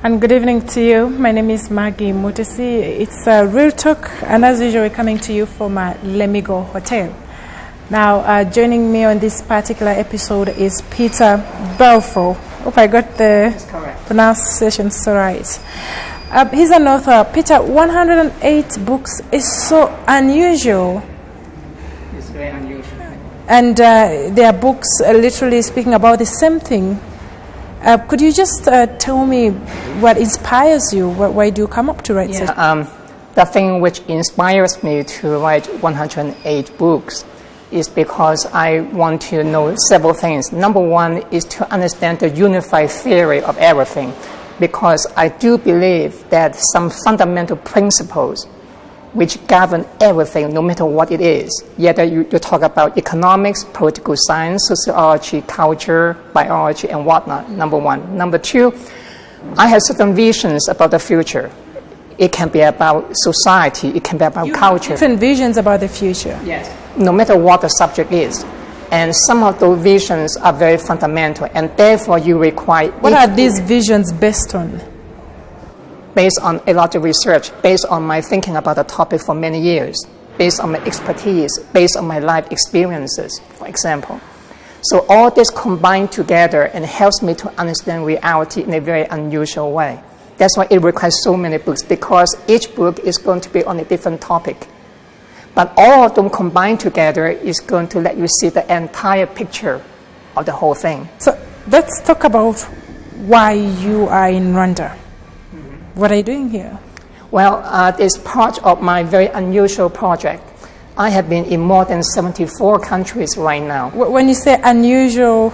And good evening to you. My name is Maggie Mutesi. It's a Real Talk, and as usual, we're coming to you from Lemigo Hotel. Now, joining me on this particular episode is Peter Baofu. Hope I got the pronunciation so right. He's an author. Peter, 108 books is so unusual. It's very unusual. And there are books literally speaking about the same thing. Could you just tell me what inspires you? Why do you come up to write such? The thing which inspires me to write 108 books is because I want to know several things. Number one is to understand the unified theory of everything, because I do believe that some fundamental principles which govern everything, no matter what it is. Whether you talk about economics, political science, sociology, culture, biology, and whatnot, number one. Number two, I have certain visions about the future. It can be about society, it can be about culture. Different visions about the future. Yes. No matter what the subject is. And some of those visions are very fundamental, and therefore you require... What are these visions based on? Based on a lot of research, based on my thinking about the topic for many years, based on my expertise, based on my life experiences, for example. So all this combined together and helps me to understand reality in a very unusual way. That's why it requires so many books, because each book is going to be on a different topic. But all of them combined together is going to let you see the entire picture of the whole thing. So let's talk about why you are in Rwanda. What are you doing here? Well, it's part of my very unusual project. I have been in more than 74 countries right now. When you say unusual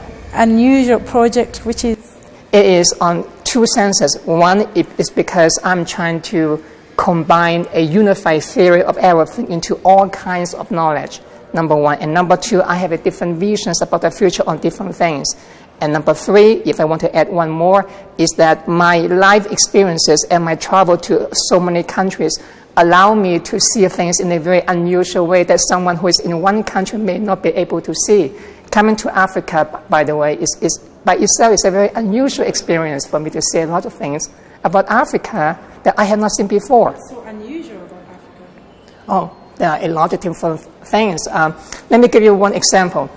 project, which is? It is on two senses. One is because I'm trying to combine a unified theory of everything into all kinds of knowledge, number one. And number two, I have a different visions about the future on different things. And number three, if I want to add one more, is that my life experiences and my travel to so many countries allow me to see things in a very unusual way that someone who is in one country may not be able to see. Coming to Africa, by the way, is by itself is a very unusual experience for me to see a lot of things about Africa that I have not seen before. What's so unusual about Africa? Oh, there are a lot of different things. Let me give you one example.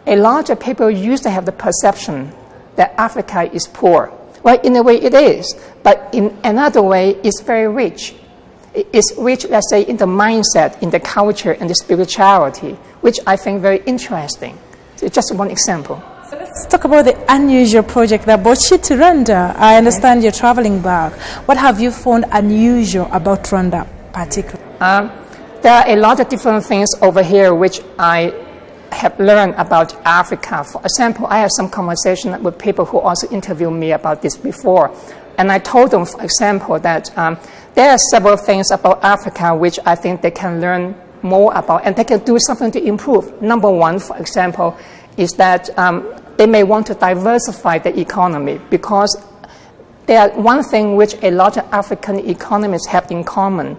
A lot of people used to have the perception that Africa is poor. Well, in a way it is, but in another way it's very rich. It's rich, let's say, in the mindset, in the culture, and the spirituality, which I think very interesting. So just one example. So let's talk about the unusual project that brought you to Rwanda. I understand you're traveling back. What have you found unusual about Rwanda particularly? There are a lot of different things over here which I have learned about Africa. For example, I have some conversation with people who also interviewed me about this before. And I told them, for example, that there are several things about Africa which I think they can learn more about and they can do something to improve. Number one, for example, is that they may want to diversify the economy, because there are one thing which a lot of African economies have in common.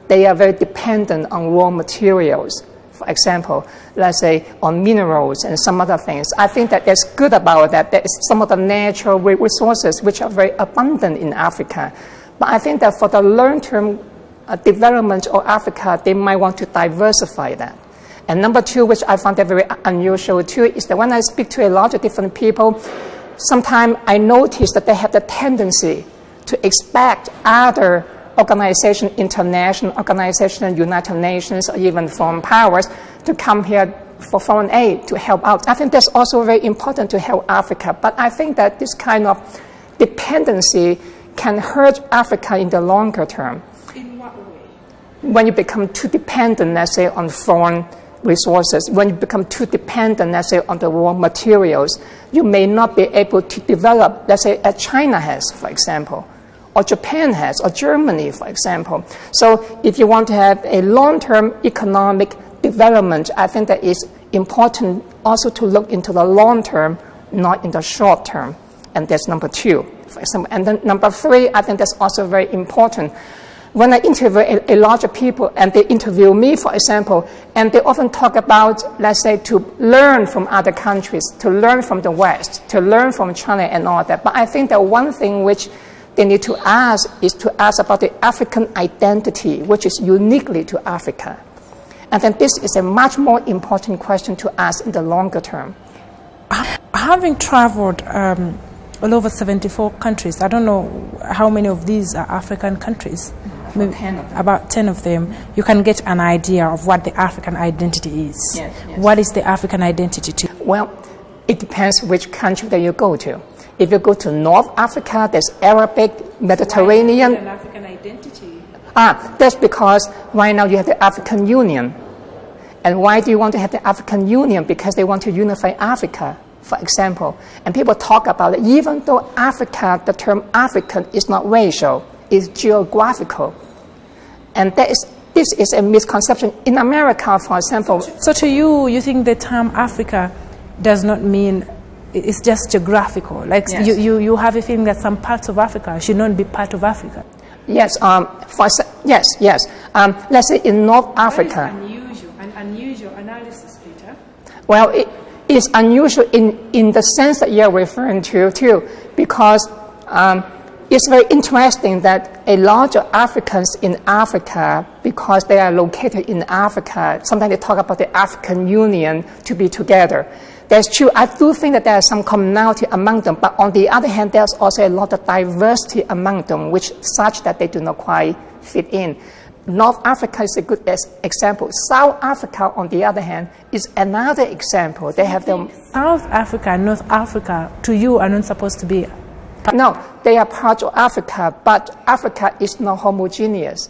They are very dependent on raw materials. For example, let's say on minerals and some other things. I think that that's good about that. There is some of the natural resources which are very abundant in Africa. But I think that for the long-term development of Africa, they might want to diversify that. And number two, which I found that very unusual too, is that when I speak to a lot of different people, sometimes I notice that they have the tendency to expect other organization, international organization, United Nations, or even foreign powers to come here for foreign aid to help out. I think that's also very important to help Africa. But I think that this kind of dependency can hurt Africa in the longer term. In what way? When you become too dependent, let's say, on foreign resources, when you become too dependent, let's say, on the raw materials, you may not be able to develop, let's say, as China has, for example, or Japan has, or Germany, for example. So if you want to have a long-term economic development, I think that it's important also to look into the long term, not in the short term. And that's number two, for example. And then number three, I think that's also very important. when I interview a lot of people and they interview me, for example, and they often talk about, let's say, to learn from other countries, to learn from the West, to learn from China and all that. But I think that one thing which they need to ask is to ask about the African identity, which is uniquely to Africa. And then this is a much more important question to ask in the longer term. Having traveled all over 74 countries, I don't know how many of these are African countries. Maybe 10 of them. About 10 of them. You can get an idea of what the African identity is. Yes. What is the African identity to? Well, it depends which country that you go to. If you go to North Africa, there's Arabic, Mediterranean. Why is it an African identity? That's because right now you have the African Union. And why do you want to have the African Union? Because they want to unify Africa, for example. And people talk about it, even though Africa, the term African is not racial, it's geographical. And this is a misconception. In America, for example. So to you think the term Africa does not mean it's just geographical? Like Yes. you have a feeling that some parts of Africa should not be part of Africa? Yes, yes. Let's say in North Africa. An unusual analysis, Peter. Well, it is unusual in the sense that you're referring to, too, because it's very interesting that a lot of Africans in Africa, because they are located in Africa, sometimes they talk about the African Union to be together. That's true. I do think that there is some commonality among them, but on the other hand, there's also a lot of diversity among them, which such that they do not quite fit in. North Africa is a good example. South Africa, on the other hand, is another example. They have them. South Africa and North Africa, to you, are not supposed to be. No, they are part of Africa, but Africa is not homogeneous.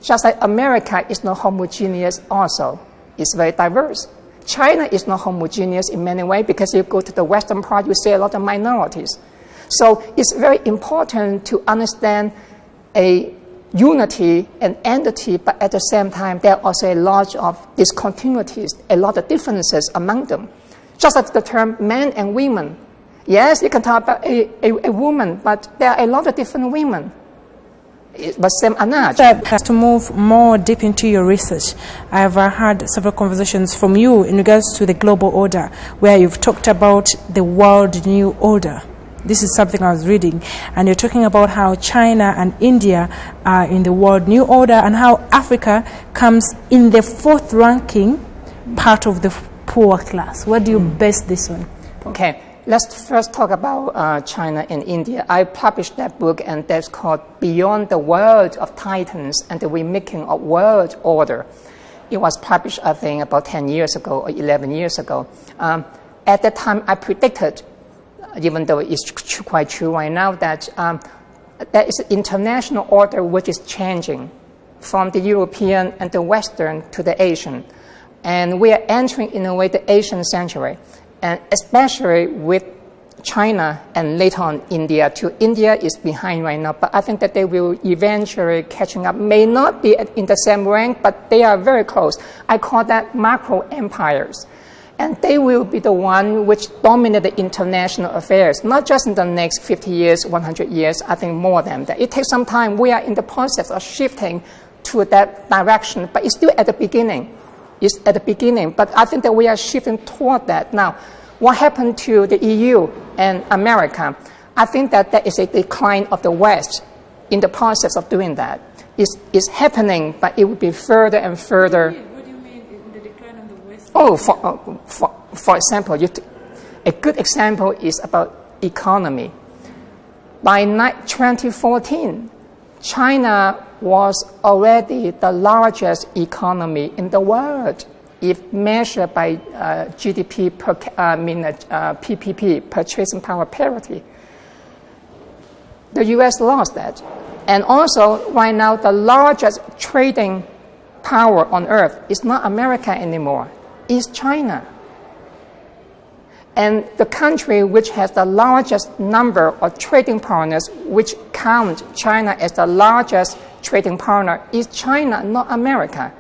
Just like America is not homogeneous also. It's very diverse. China is not homogeneous in many ways because you go to the western part, you see a lot of minorities. So it's very important to understand a unity and entity, but at the same time, there are also a lot of discontinuities, a lot of differences among them. Just like the term men and women. Yes, you can talk about a woman, but there are a lot of different women. But same analogy. To move more deep into your research, I've had several conversations from you in regards to the global order, where you've talked about the world new order. This is something I was reading, and you're talking about how China and India are in the world new order and how Africa comes in the fourth ranking part of the poor class. What do you base this on? Okay. Let's first talk about China and India. I published that book, and that's called Beyond the World of Titans and the Remaking of World Order. It was published, I think, about 10 years ago or 11 years ago. At that time, I predicted, even though it's quite true right now, that there is an international order which is changing from the European and the Western to the Asian. And we are entering, in a way, the Asian century. And especially with China and later on India too. India is behind right now, but I think that they will eventually catching up. May not be in the same rank, but they are very close. I call that macro empires. And they will be the one which dominate the international affairs, not just in the next 50 years, 100 years, I think more than that. It takes some time. We are in the process of shifting to that direction, but it's still at the beginning. It's at the beginning, but I think that we are shifting toward that. Now, what happened to the EU and America? I think that there is a decline of the West in the process of doing that. It's happening, but it will be further and further. What do you mean in the decline of the West? Oh, for example, a good example is about economy. By 2014, China was already the largest economy in the world if measured by GDP per PPP, purchasing power parity. The US lost that. And also, right now, the largest trading power on earth is not America anymore, it's China. And the country which has the largest number of trading partners, which count China as the largest trading partner, is China, not America.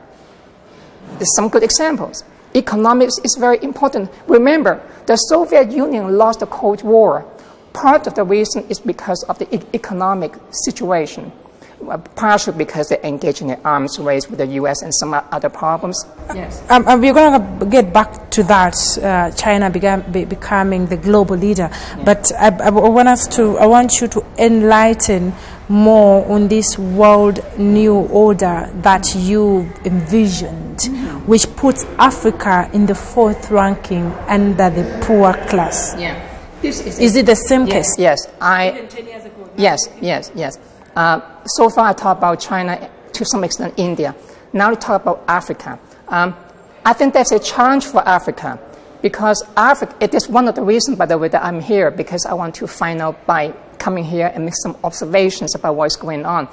There's some good examples. Economics is very important. Remember, the Soviet Union lost the Cold War. Part of the reason is because of the economic situation. partially because they're engaging in arms race with the U.S. and some other problems. Yes. We're going to get back to that, China becoming the global leader. Yeah. But I want you to enlighten more on this world new order that you envisioned, which puts Africa in the 4th ranking under the poor class. Yeah. Is it the same case? Yes. 10 years ago. Yes. So far I talked about China, to some extent India. Now we talk about Africa. I think that's a challenge for Africa, because Africa, it is one of the reasons, by the way, that I'm here, because I want to find out by coming here and make some observations about what's going on.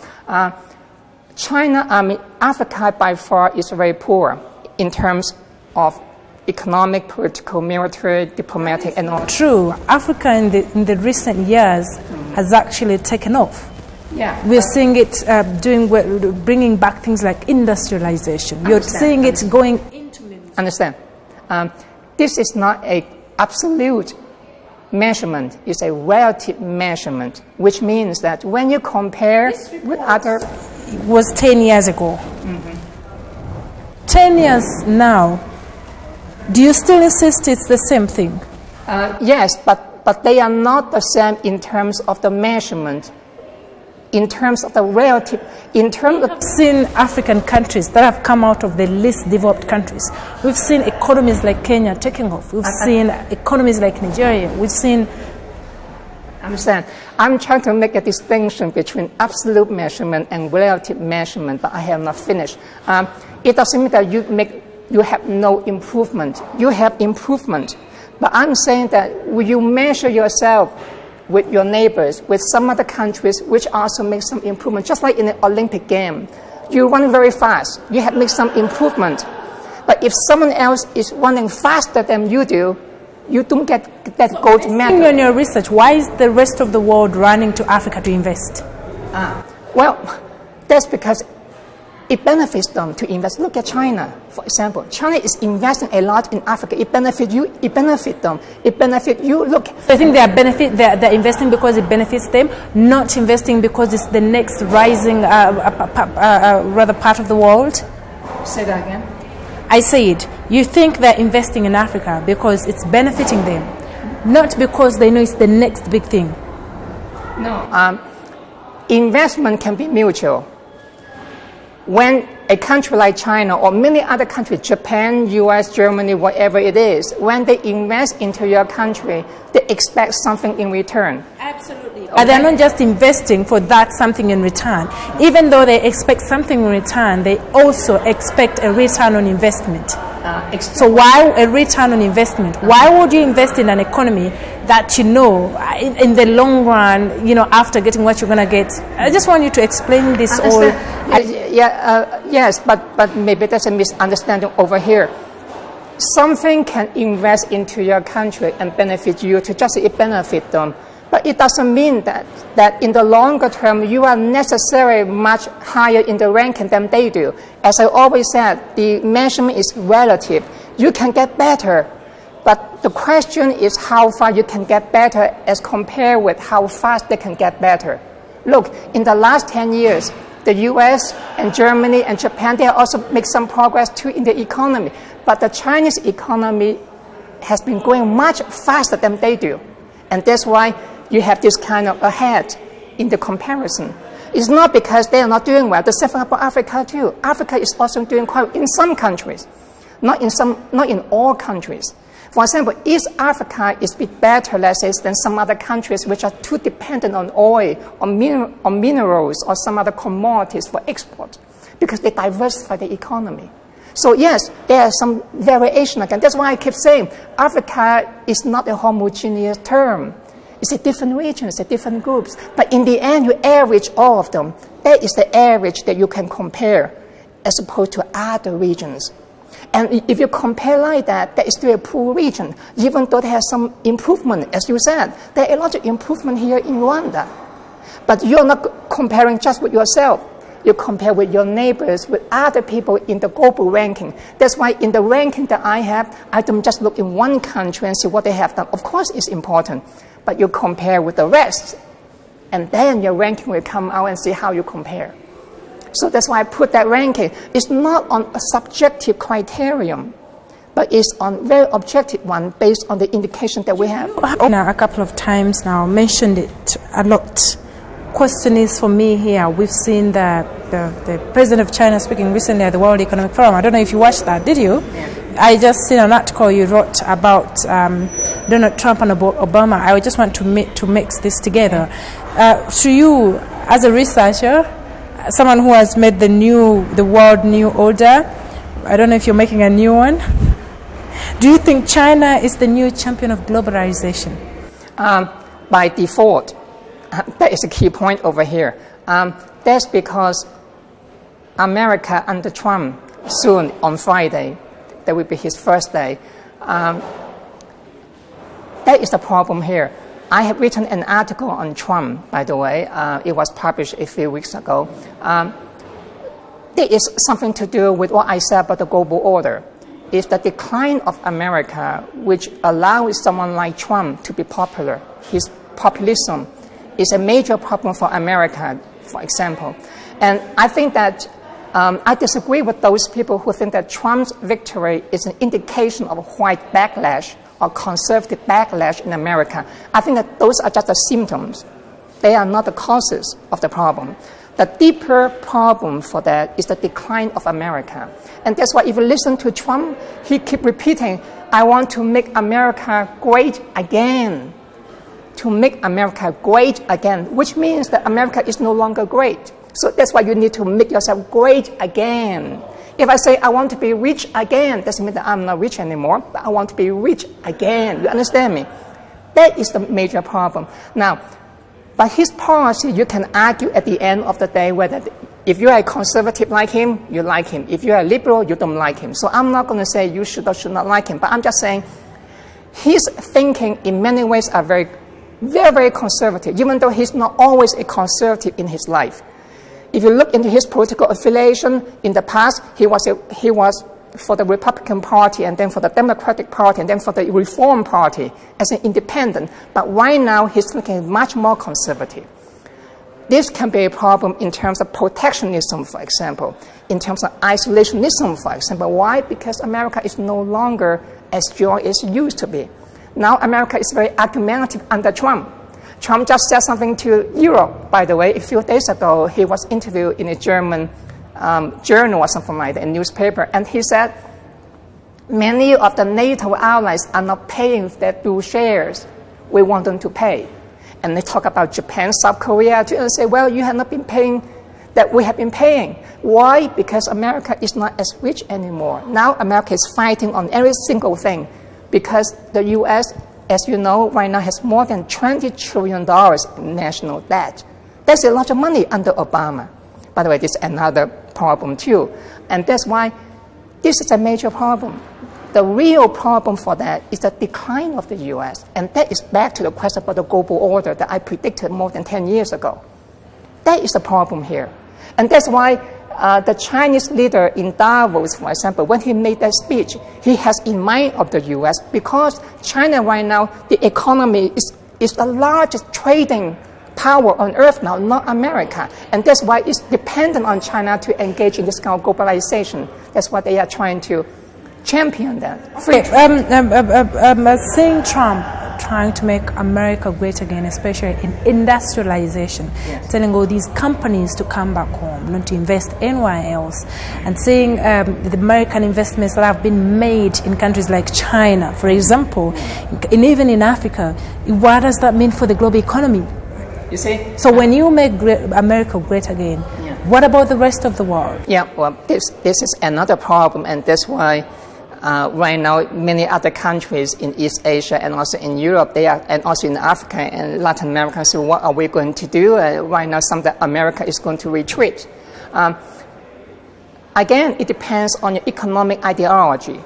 Africa by far is very poor in terms of economic, political, military, diplomatic, and all. True. Africa in the recent years has actually taken off. Yeah. We're seeing it bringing back things like industrialization. You're seeing it going into military. Understand. This is not an absolute measurement. It's a relative measurement, which means that when you compare with other... It was 10 years ago. 10 years now. Do you still insist it's the same thing? Yes, but they are not the same in terms of the measurement. In terms of the relative, in terms of... We've seen African countries that have come out of the least developed countries. We've seen economies like Kenya taking off. We've seen economies like Nigeria. We've seen... Understand. I'm trying to make a distinction between absolute measurement and relative measurement, but I have not finished. It doesn't mean that you have no improvement. You have improvement. But I'm saying that when you measure yourself with your neighbors, with some other countries which also make some improvement, just like in the Olympic game. You run very fast. You have made some improvement. But if someone else is running faster than you do, you don't get that gold medal. In your research, why is the rest of the world running to Africa to invest? Well, that's because it benefits them to invest. Look at China, for example. China is investing a lot in Africa. It benefits you. It benefits them. It benefits you. Look. I think they're investing because it benefits them, not investing because it's the next rising rather part of the world. Say that again. I said, you think they're investing in Africa because it's benefiting them, not because they know it's the next big thing. No. Investment can be mutual. When a country like China or many other countries, Japan, US, Germany, whatever it is, when they invest into your country, they expect something in return. Absolutely. Okay. But they're not just investing for that something in return. Even though they expect something in return, they also expect a return on investment. So why a return on investment? Why would you invest in an economy that you know in the long run, you know, after getting what you're going to get? I just want you to explain this all. Yes, but maybe there's a misunderstanding over here. Something can invest into your country and benefit you to just it benefit them. But it doesn't mean that in the longer term, you are necessarily much higher in the ranking than they do. As I always said, the measurement is relative. You can get better, but the question is how far you can get better as compared with how fast they can get better. Look, in the last 10 years, the US and Germany and Japan, they also make some progress too in the economy. But the Chinese economy has been growing much faster than they do. And that's why you have this kind of ahead in the comparison. It's not because they are not doing well. The same thing about Africa too. Africa is also doing quite well in some countries, not in all countries. For example, East Africa is a bit better, let's say, than some other countries which are too dependent on oil, on minerals, or some other commodities for export, because they diversify the economy. So yes, there are some variation again. That's why I keep saying Africa is not a homogeneous term. It's a different regions, it's a different groups. But in the end, you average all of them. That is the average that you can compare as opposed to other regions. And if you compare like that, that is still a poor region, even though there has some improvement, as you said. There are a lot of improvement here in Rwanda. But you're not comparing just with yourself. You compare with your neighbors, with other people in the global ranking. That's why in the ranking that I have, I don't just look in one country and see what they have done. Of course, it's important, but you compare with the rest. And then your ranking will come out and see how you compare. So that's why I put that ranking. It's not on a subjective criterion, but it's on very objective one based on the indication that we have. Now, a couple of times now, mentioned it a lot. Question is for me here, we've seen the president of China speaking recently at the World Economic Forum. I don't know if you watched that, did you? Yeah. I just seen an article you wrote about Donald Trump and Obama. I just want to mix this together. To you, as a researcher, someone who has made the world new order, I don't know if you're making a new one. Do you think China is the new champion of globalization? By default, that is a key point over here. That's because America under Trump, soon on Friday, that will be his first day. That is the problem here. I have written an article on Trump, by the way. It was published a few weeks ago. There is something to do with what I said about the global order. It's the decline of America which allows someone like Trump to be popular. His populism is a major problem for America, for example. And I think that I disagree with those people who think that Trump's victory is an indication of white backlash or conservative backlash in America. I think that those are just the symptoms. They are not the causes of the problem. The deeper problem for that is the decline of America. And that's why if you listen to Trump, he keeps repeating, I want to make America great again. To make America great again, which means that America is no longer great. So that's why you need to make yourself great again. If I say I want to be rich again, doesn't mean that I'm not rich anymore, but I want to be rich again. You understand me? That is the major problem. Now, by his policy, you can argue at the end of the day whether if you are a conservative like him, you like him. If you are a liberal, you don't like him. So I'm not going to say you should or should not like him, but I'm just saying his thinking in many ways are very, very conservative, even though he's not always a conservative in his life. If you look into his political affiliation, in the past, he was for the Republican Party, and then for the Democratic Party, and then for the Reform Party as an independent. But right now, he's thinking much more conservative. This can be a problem in terms of protectionism, for example, in terms of isolationism, for example. Why? Because America is no longer as strong as it used to be. Now America is very argumentative under Trump. Trump just said something to Europe, by the way. A few days ago, he was interviewed in a German journal or something like that, a newspaper, and he said, many of the NATO allies are not paying their due shares. We want them to pay. And they talk about Japan, South Korea, too, and say, well, you have not been paying that we have been paying. Why? Because America is not as rich anymore. Now America is fighting on every single thing because the U.S., as you know, right now has more than $20 trillion in national debt. That's a lot of money under Obama. By the way, this is another problem too. And that's why this is a major problem. The real problem for that is the decline of the U.S. And that is back to the question about the global order that I predicted more than 10 years ago. That is the problem here. And that's why the Chinese leader in Davos, for example, when he made that speech, he has in mind of the U.S. because China right now, the economy is the largest trading power on earth now, not America. And that's why it's dependent on China to engage in this kind of globalization. That's why they are trying to champion that. Seeing Trump trying to make America great again, especially in industrialization, yes, telling all these companies to come back home, not to invest anywhere else, and seeing the American investments that have been made in countries like China, for example, and even in Africa, what does that mean for the global economy? You see? So when you make America great again, yeah, what about the rest of the world? Yeah, well, this is another problem, and that's why right now many other countries in East Asia and also in Europe, and also in Africa and Latin America, so what are we going to do? Right now, America is going to retreat. Again, it depends on your economic ideology.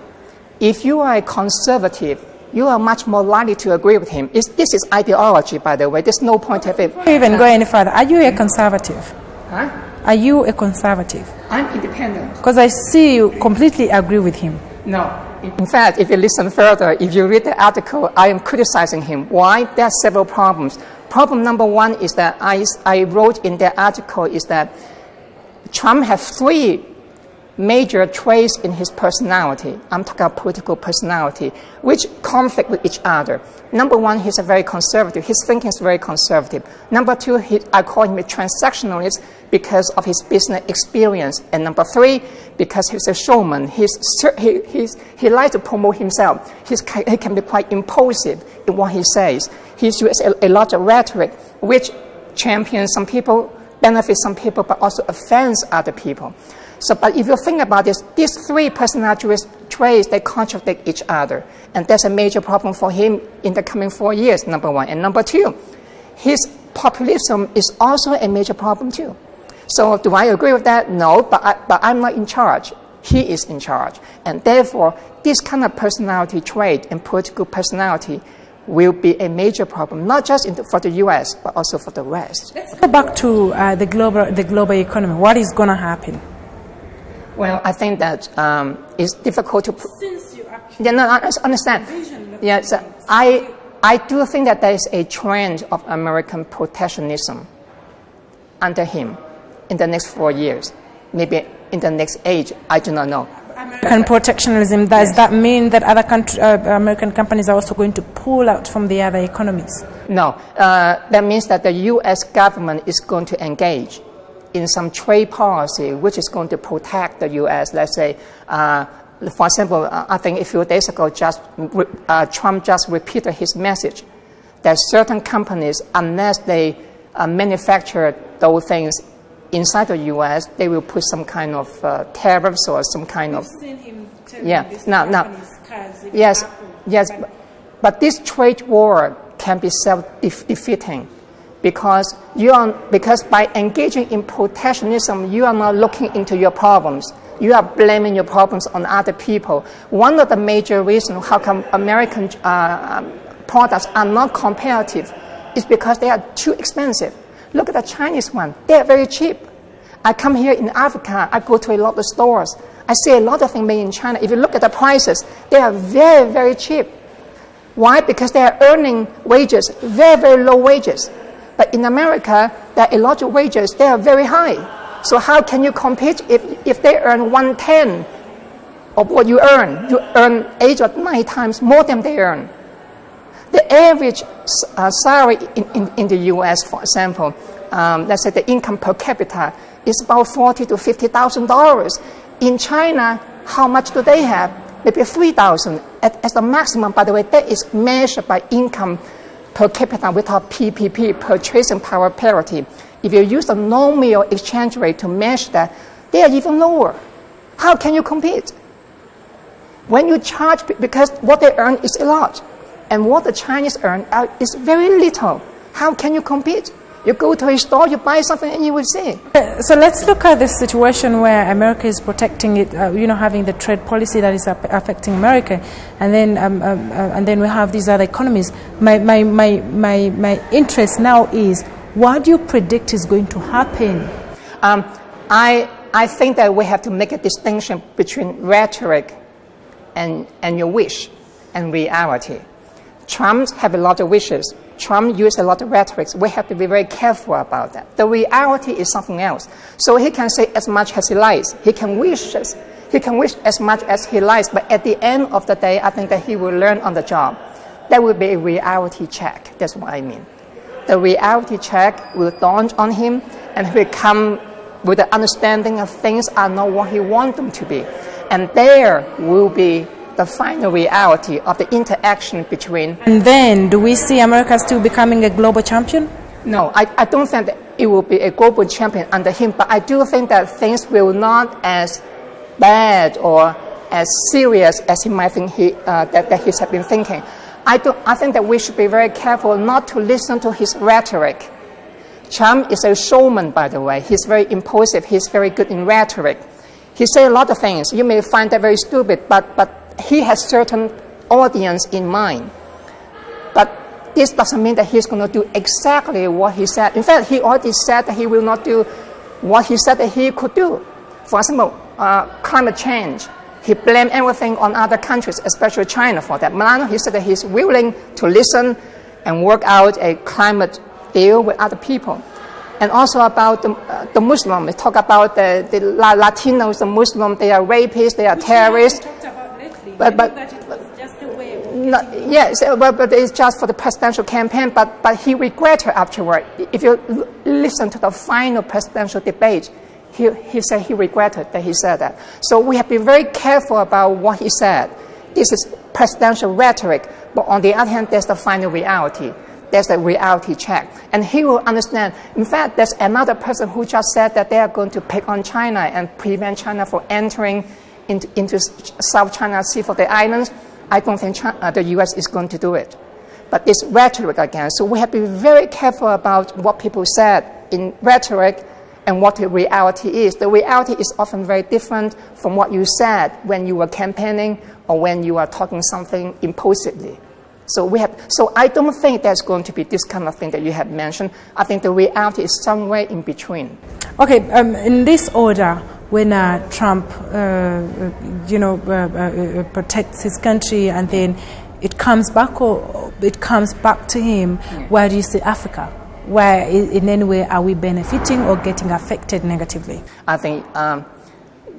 If you are a conservative, you are much more likely to agree with him. This is ideology, by the way. There's no point of it. Even go any further. Are you a conservative? Huh? Are you a conservative? I'm independent. Because I see you completely agree with him. No. In fact, if you listen further, if you read the article, I am criticizing him. Why? There are several problems. Problem number one is that I wrote in the article is that Trump has three major traits in his personality. I'm talking about political personality, which conflict with each other. Number one, he's a very conservative. His thinking is very conservative. Number two, I call him a transactionalist because of his business experience. And number three, because he's a showman. He likes to promote himself. He can be quite impulsive in what he says. He uses a lot of rhetoric, which champions some people, benefits some people, but also offends other people. So, but if you think about this, these three personality traits, they contradict each other. And that's a major problem for him in the coming 4 years, number one. And number two, his populism is also a major problem too. So do I agree with that? No, but I'm not in charge. He is in charge. And therefore, this kind of personality trait and political personality will be a major problem, not just for the U.S., but also for the West. Let's go back to the global economy. What is going to happen? Well, I think that it's difficult to... Since you actually I understand. Yes, I do think that there is a trend of American protectionism under him in the next 4 years, maybe in the next age, I do not know. American protectionism, does that mean that other American companies are also going to pull out from the other economies? No, that means that the U.S. government is going to engage in some trade policy which is going to protect the U.S. Let's say, for example, I think a few days ago, Trump just repeated his message that certain companies, unless they manufacture those things inside the U.S., they will put some kind of tariffs or some kind of... We've seen him yes, but this trade war can be self-defeating. Because by engaging in protectionism, you are not looking into your problems. You are blaming your problems on other people. One of the major reasons how come American products are not competitive is because they are too expensive. Look at the Chinese one. They are very cheap. I come here in Africa, I go to a lot of stores. I see a lot of things made in China. If you look at the prices, they are very, very cheap. Why? Because they are earning wages, very, very low wages. But in America, there are a lot of wages, they are very high. So how can you compete if they earn 1/10 of what you earn? You earn 8 or 9 times more than they earn. The average salary in the U.S., for example, let's say the income per capita is about $40,000 to $50,000. In China, how much do they have? Maybe $3,000 as the maximum. By the way, that is measured by income per capita without PPP, purchasing power parity. If you use the nominal exchange rate to measure that, they are even lower. How can you compete? When you charge, because what they earn is a lot, and what the Chinese earn is very little. How can you compete? You go to a store, you buy something, and you will see. So let's look at the situation where America is protecting it, having the trade policy that is affecting America, and then we have these other economies. My interest now is, what do you predict is going to happen? I think that we have to make a distinction between rhetoric and your wish and reality. Trump have a lot of wishes. Trump used a lot of rhetoric. We have to be very careful about that. The reality is something else. So he can say as much as he likes. He can wish as much as he likes. But at the end of the day, I think that he will learn on the job. That will be a reality check. That's what I mean. The reality check will dawn on him, and he will come with the understanding of things are not what he wants them to be. And there will be the final reality of the interaction between... And then, do we see America still becoming a global champion? No, I don't think that it will be a global champion under him, but I do think that things will not as bad or as serious as he might think that he's been thinking. I think that we should be very careful not to listen to his rhetoric. Trump is a showman, by the way. He's very impulsive. He's very good in rhetoric. He says a lot of things. You may find that very stupid, but he has certain audience in mind. But this doesn't mean that he's going to do exactly what he said. In fact, he already said that he will not do what he said that he could do. For example, climate change. He blamed everything on other countries, especially China, for that. He said that he's willing to listen and work out a climate deal with other people. And also about the Muslim. We talk about the Latinos, the Muslim, they are rapists, they are terrorists. Talked about lately. But that it was just a way of yes, but it's just for the presidential campaign, but he regretted afterward. If you listen to the final presidential debate, he said he regretted that he said that. So we have to be very careful about what he said. This is presidential rhetoric, but on the other hand, there's the final reality. There's a reality check. And he will understand. In fact, there's another person who just said that they are going to pick on China and prevent China from entering into South China Sea for the islands. I don't think the U.S. is going to do it. But this rhetoric again. So we have to be very careful about what people said in rhetoric and what the reality is. The reality is often very different from what you said when you were campaigning or when you are talking something impulsively. So I don't think there's going to be this kind of thing that you have mentioned. I think the reality is somewhere in between. Okay, in this order, when Trump, protects his country and then it comes back to him, where do you see Africa? Where in any way are we benefiting or getting affected negatively? I think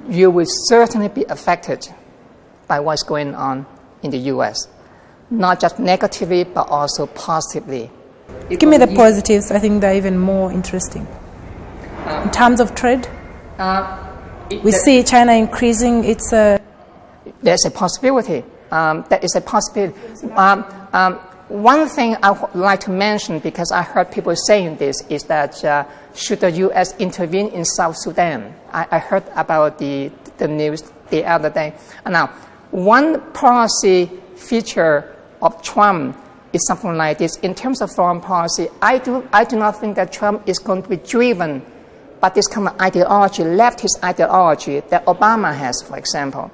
you will certainly be affected by what's going on in the U.S. Not just negatively, but also positively. Give me the positives. I think they're even more interesting. In terms of trade, we see China increasing its... There's a possibility. There is a possibility. One thing I would like to mention, because I heard people saying this, is that should the U.S. intervene in South Sudan? I heard about the news the other day. Now, one policy feature of Trump is something like this. In terms of foreign policy, I do not think that Trump is going to be driven by this kind of ideology, leftist ideology that Obama has, for example.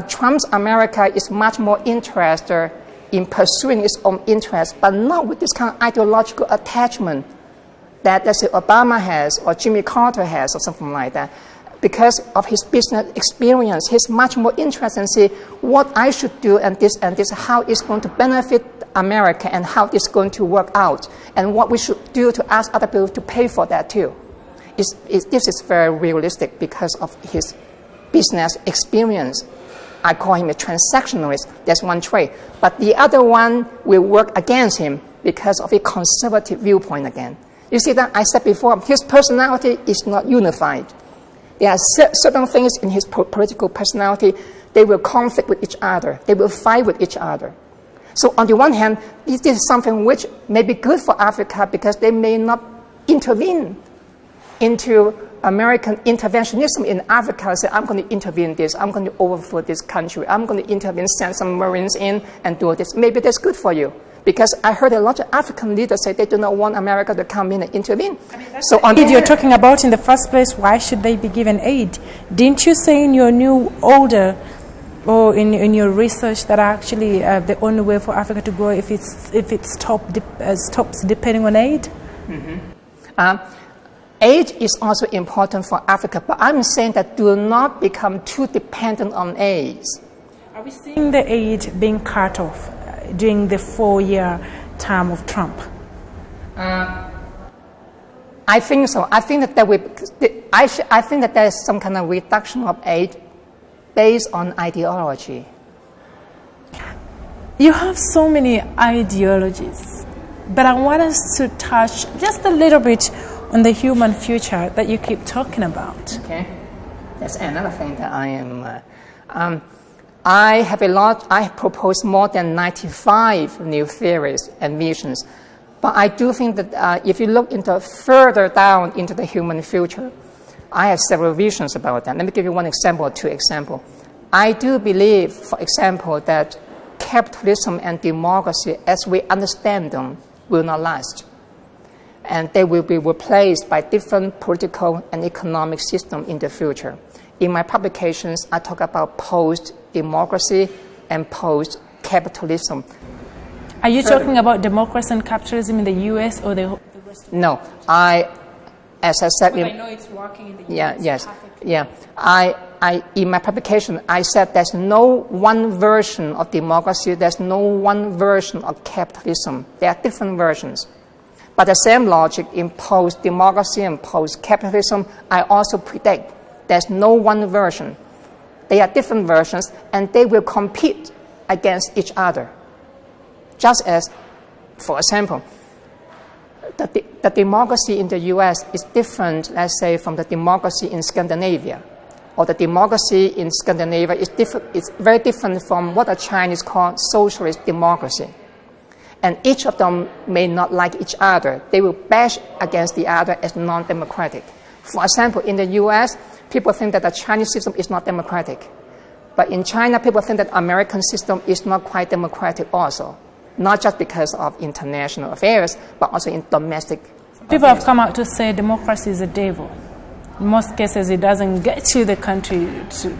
Trump's America is much more interested in pursuing its own interests, but not with this kind of ideological attachment that, let's say, Obama has or Jimmy Carter has or something like that. Because of his business experience, he's much more interested in saying what I should do and this, how it's going to benefit America and how it's going to work out, and what we should do to ask other people to pay for that too. This is very realistic because of his business experience. I call him a transactionalist. That's one trait. But the other one will work against him because of a conservative viewpoint again. You see that I said before, his personality is not unified. There are certain things in his political personality, they will conflict with each other. They will fight with each other. So on the one hand, this is something which may be good for Africa because they may not intervene into American interventionism in Africa. Say, I'm going to intervene this, I'm going to overthrow this country, I'm going to intervene, send some Marines in and do this. Maybe that's good for you. Because I heard a lot of African leaders say they do not want America to come in and intervene. I mean, that's so the aid you're talking about in the first place. Why should they be given aid? Didn't you say in your new order or in your research that actually the only way for Africa to grow if it stops depending on aid? Mm-hmm. Aid is also important for Africa, but I'm saying that do not become too dependent on aid. Are we seeing the aid being cut off during the 4-year term of Trump? I think so. I think that there is some kind of reduction of aid based on ideology. You have so many ideologies, but I want us to touch just a little bit on the human future that you keep talking about. Okay, that's another thing that I am. I have proposed more than 95 new theories and visions, but I do think that if you look further down into the human future, I have several visions about that. Let me give you one example or two examples. I do believe, for example, that capitalism and democracy, as we understand them, will not last. And they will be replaced by different political and economic systems in the future. In my publications, I talk about post-democracy and post-capitalism. Are you talking about democracy and capitalism in the U.S. or the rest of the world? No, as I said... But I know it's working in the U.S. Yeah, yes. perfectly. Yeah. in my publication, I said there's no one version of democracy, there's no one version of capitalism. There are different versions. But the same logic in post-democracy and post-capitalism, I also predict there's no one version. They are different versions, and they will compete against each other. Just as, for example, the democracy in the US is different, let's say, from the democracy in Scandinavia. Or the democracy in Scandinavia is very different from what the Chinese call socialist democracy. And each of them may not like each other. They will bash against the other as non-democratic. For example, in the US, people think that the Chinese system is not democratic. But in China, people think that the American system is not quite democratic also. Not just because of international affairs, but also in domestic People affairs. have come out to say democracy is a devil. In most cases, it doesn't get you the country to...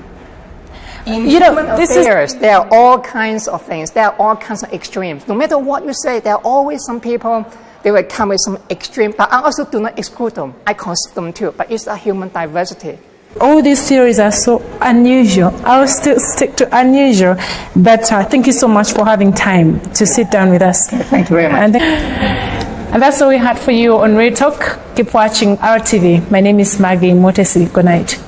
In human affairs, there are all kinds of things. There are all kinds of extremes. No matter what you say, there are always some people, they will come with some extreme, but I also do not exclude them. I consider them too, but it's a human diversity. All these theories are so unusual. I'll still stick to unusual. But thank you so much for having time to sit down with us. Thank you very much. And that's all we had for you on Real Talk. Keep watching our TV. My name is Maggie Mutesi. Good night.